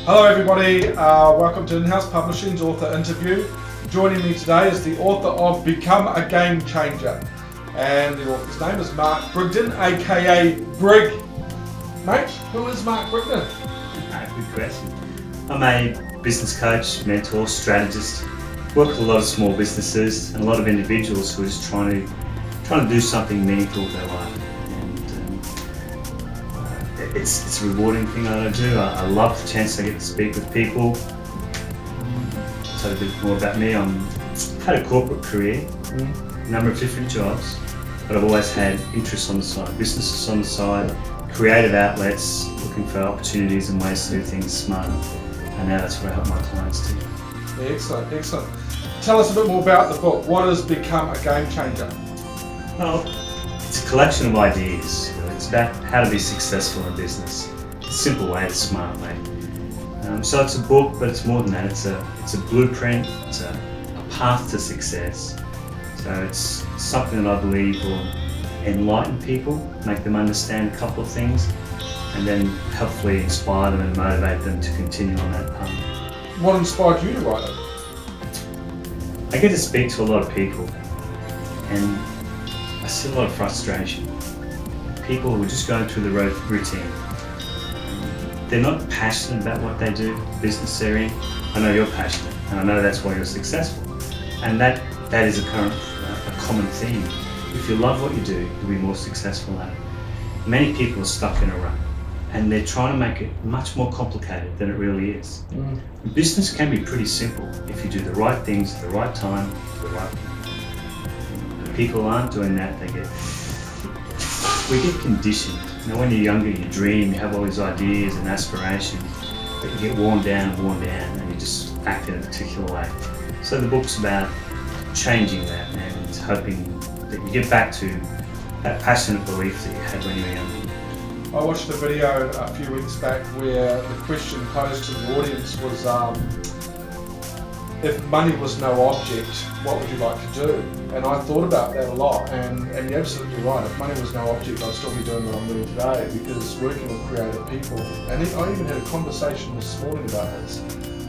Hello everybody, welcome to InHouse Publishing's author interview. Joining me today is the author of Become a Game Changer, and the author's name is Mark Brigden, aka Brig. Mate, who is Mark Brigden? Good question. I'm a business coach, mentor, strategist. Work with a lot of small businesses and a lot of individuals who are just trying to do something meaningful with their life. It's a rewarding thing that I do. I love the chance I get to speak with people. So a bit more about me. I've had a corporate career, a number of different jobs, but I've always had interests on the side, businesses on the side, creative outlets, looking for opportunities and ways to do things smarter. And now that's what I help my clients do. Excellent, excellent. Tell us a bit more about the book. What has become a game changer? Well, it's a collection of ideas. It's about how to be successful in business. A simple way, a smart way. So it's a book, but it's more than that. It's a blueprint. It's a path to success. So it's something that I believe will enlighten people, make them understand a couple of things, and then hopefully inspire them and motivate them to continue on that path. What inspired you to write it? I get to speak to a lot of people, and I see a lot of frustration. People who are just going through the routine. They're not passionate about what they do, the business they're in. I know you're passionate, and I know that's why you're successful. And that is a common theme. If you love what you do, you'll be more successful at it. Many people are stuck in a rut, and they're trying to make it much more complicated than it really is. Business can be pretty simple if you do the right things at the right time, to the right people. People aren't doing that. We get conditioned. You know, when you're younger, you dream, you have all these ideas and aspirations, but you get worn down, and you just act in a particular way. So the book's about changing that and hoping that you get back to that passionate belief that you had when you were younger. I watched a video a few weeks back where the question posed to the audience was, if money was no object, what would you like to do? And I thought about that a lot, and you're absolutely right. If money was no object, I'd still be doing what I'm doing today, because working with creative people, and I even had a conversation this morning about this,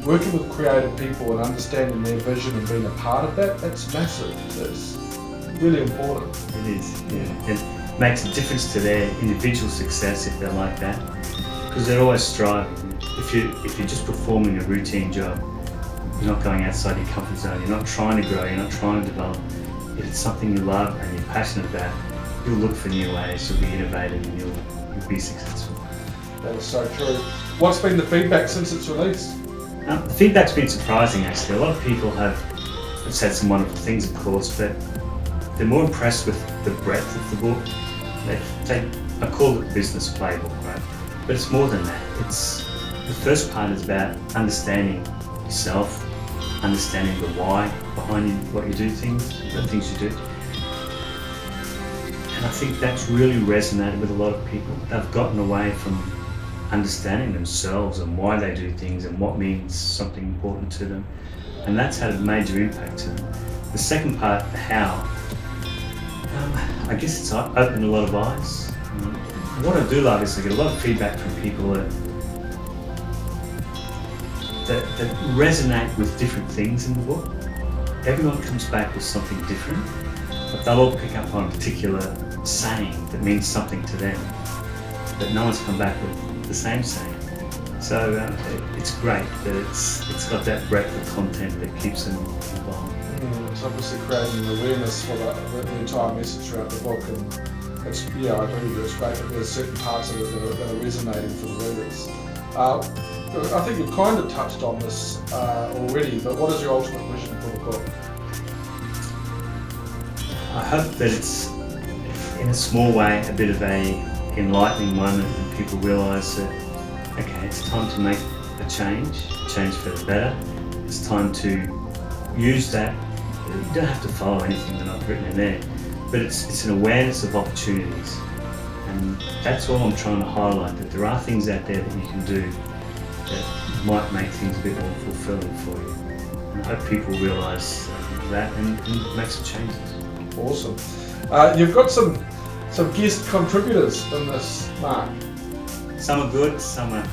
working with creative people and understanding their vision and being a part of that, that's massive. That's really important. It is, yeah. It makes a difference to their individual success if they're like that, because they're always striving. If you're just performing a routine job, you're not going outside your comfort zone, you're not trying to grow, you're not trying to develop. If it's something you love and you're passionate about, you'll look for new ways, you'll be innovative, and you'll be successful. That is so true. What's been the feedback since it's released? The feedback's been surprising actually. A lot of people have said some wonderful things, of course, but they're more impressed with the breadth of the book. I call it the business playbook, right? But it's more than that. The first part is about understanding yourself, understanding the why behind what you do, the things you do. And I think that's really resonated with a lot of people. They've gotten away from understanding themselves and why they do things and what means something important to them. And that's had a major impact to them. The second part, the how, I guess it's opened a lot of eyes. What I do love is I get a lot of feedback from people that resonate with different things in the book. Everyone comes back with something different, but they'll all pick up on a particular saying that means something to them, but no one's come back with the same saying. So it's great that it's got that breadth of content that keeps them involved. It's obviously creating an awareness for the entire message throughout the book, and I agree with you, it's great that there's certain parts of it that are resonating for the readers. I think you've kind of touched on this already, but what is your ultimate vision for the book? I hope that it's, in a small way, a bit of a enlightening one, and people realise that, okay, it's time to make a change for the better. It's time to use that. You don't have to follow anything that I've written in there, but it's an awareness of opportunities. And that's all I'm trying to highlight, that there are things out there that you can do that might make things a bit more fulfilling for you. And I hope people realise that and make some changes. Awesome. You've got some guest contributors in this, Mark. Some are good, some are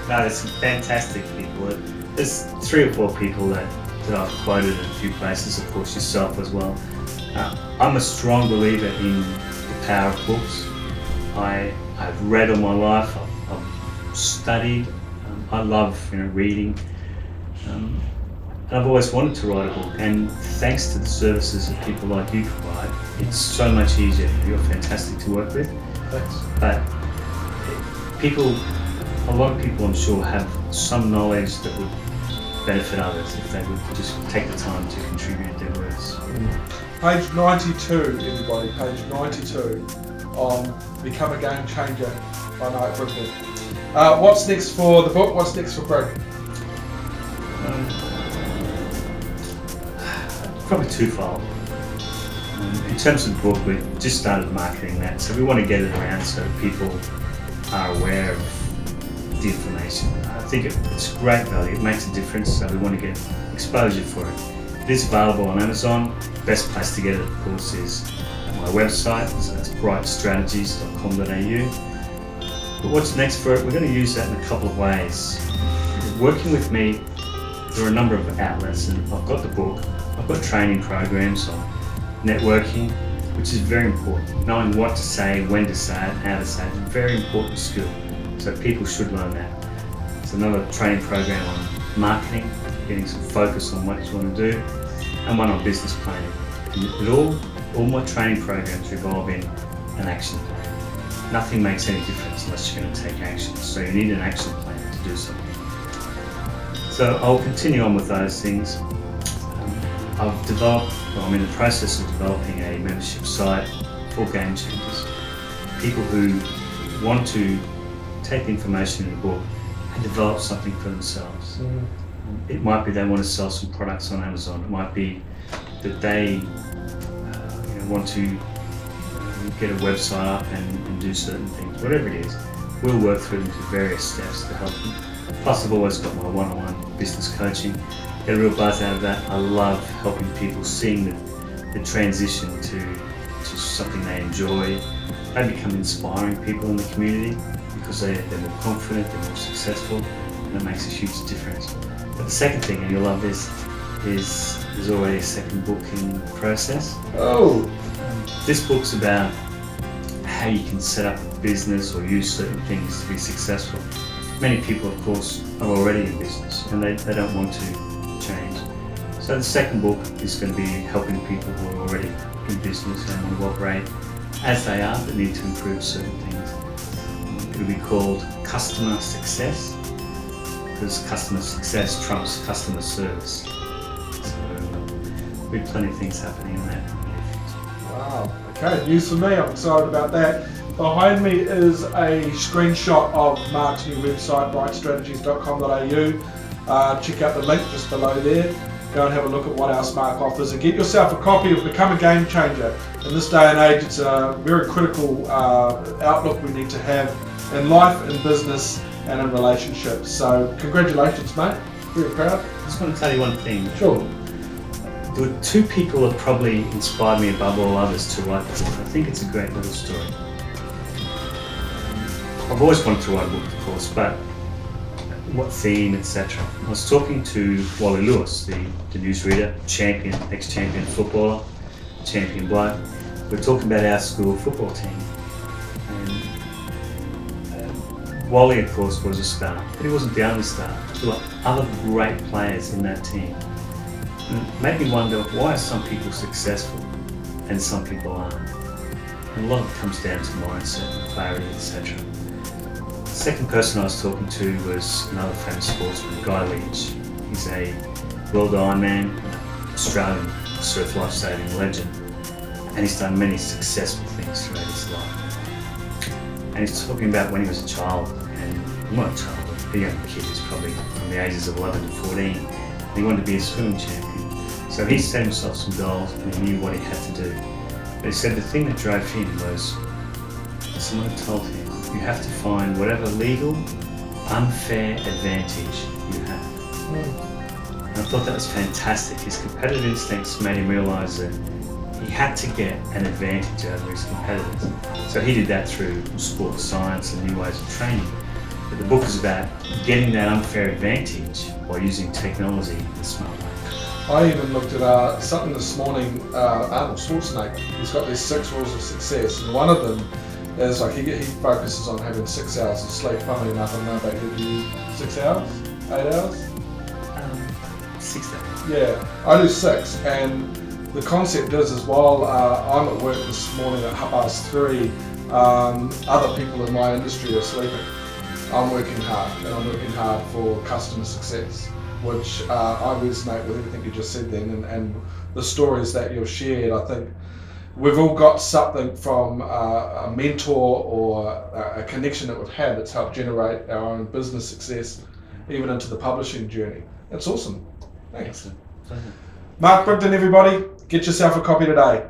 no, there's some fantastic people. There's 3 or 4 people that I've quoted in a few places, of course yourself as well. I'm a strong believer in the power of books. I've read all my life, I've studied, I love reading, and I've always wanted to write a book, and thanks to the services that people like you provide, it's so much easier. You're fantastic to work with. Thanks. But a lot of people I'm sure have some knowledge that would benefit others if they would just take the time to contribute their words. Page 92, everybody, page 92 on Become a Game Changer by Brigden. What's next for the book? What's next for Brigden? Probably twofold. In terms of the book, we've just started marketing that, so we want to get it around so that people are aware of the information. I think it's great value, it makes a difference, so we want to get exposure for it. It is available on Amazon. The best place to get it, of course, is my website, so that's brightstrategist.com.au. But what's next for it? We're going to use that in a couple of ways. Working with me, there are a number of outlets, and I've got the book, I've got training programs on networking, which is very important. Knowing what to say, when to say it, how to say it, is a very important skill. So people should learn that. It's another training program on marketing, getting some focus on what you want to do, and one on business planning. And all my training programs revolve in an action plan. Nothing makes any difference unless you're going to take action. So you need an action plan to do something. So I'll continue on with those things. I'm in the process of developing a membership site for game changers. People who want to take the information in the book and develop something for themselves. It might be they want to sell some products on Amazon. It might be that they want to get a website up and do certain things. Whatever it is, we'll work through them to various steps to help them. Plus, I've always got my one-on-one business coaching. Get a real buzz out of that. I love helping people, seeing the transition to something they enjoy. They become inspiring people in the community because they're more confident, they're more successful, and it makes a huge difference. But the second thing, and you'll love this, is there's already a second book in process. Oh! This book's about how you can set up a business or use certain things to be successful. Many people, of course, are already in business and they don't want to change. So the second book is going to be helping people who are already in business and want to operate as they are but need to improve certain things. It'll be called Customer Success, because customer success trumps customer service. So there'll be plenty of things happening in that. Wow, okay, news for me, I'm excited about that. Behind me is a screenshot of Mark's new website, brightstrategist.com.au. Check out the link just below there. Go and have a look at what else Mark offers and get yourself a copy of Become a Game Changer. In this day and age, it's a very critical outlook we need to have in life, in business and in relationships. So congratulations, mate. Very proud. I just want to tell you one thing. Sure. There were 2 people that probably inspired me above all others to write the book. I think it's a great little story. I've always wanted to write a book, of course, but what theme, etc. I was talking to Wally Lewis, the newsreader, champion, ex-champion footballer, champion bloke. We were talking about our school football team. And Wally, of course, was a star, but he wasn't the only star. There were other great players in that team. And it made me wonder, why are some people successful and some people aren't? And a lot of it comes down to mindset, clarity, etc. The second person I was talking to was another famous sportsman, Guy Leach. He's a world Ironman, Australian surf life-saving legend, and he's done many successful things throughout his life. And he's talking about when he was a child, and not a child, but a young kid, he's probably from the ages of 11 to 14, and he wanted to be a swimming champion. So he set himself some goals and he knew what he had to do. But he said the thing that drove him was someone had told him, you have to find whatever legal, unfair advantage you have. And I thought that was fantastic. His competitive instincts made him realise that had to get an advantage over his competitors. So he did that through sports science and new ways of training. But the book is about getting that unfair advantage by using technology in a smart way. I even looked at something this morning, Arnold Schwarzenegger. He's got these 6 rules of success, and one of them is like he focuses on having 6 hours of sleep. Funnily enough, I don't know about you, do you 6 hours? 8 hours? 6 hours. Yeah, I do 6, and the concept is while I'm at work this morning at 3:30, other people in my industry are sleeping. I'm working hard, and I'm working hard for customer success, which I resonate with everything you just said then, and the stories that you've shared. I think we've all got something from a mentor or a connection that we've had that's helped generate our own business success, even into the publishing journey. That's awesome. Thanks. Excellent. Mark Brigden, everybody, get yourself a copy today.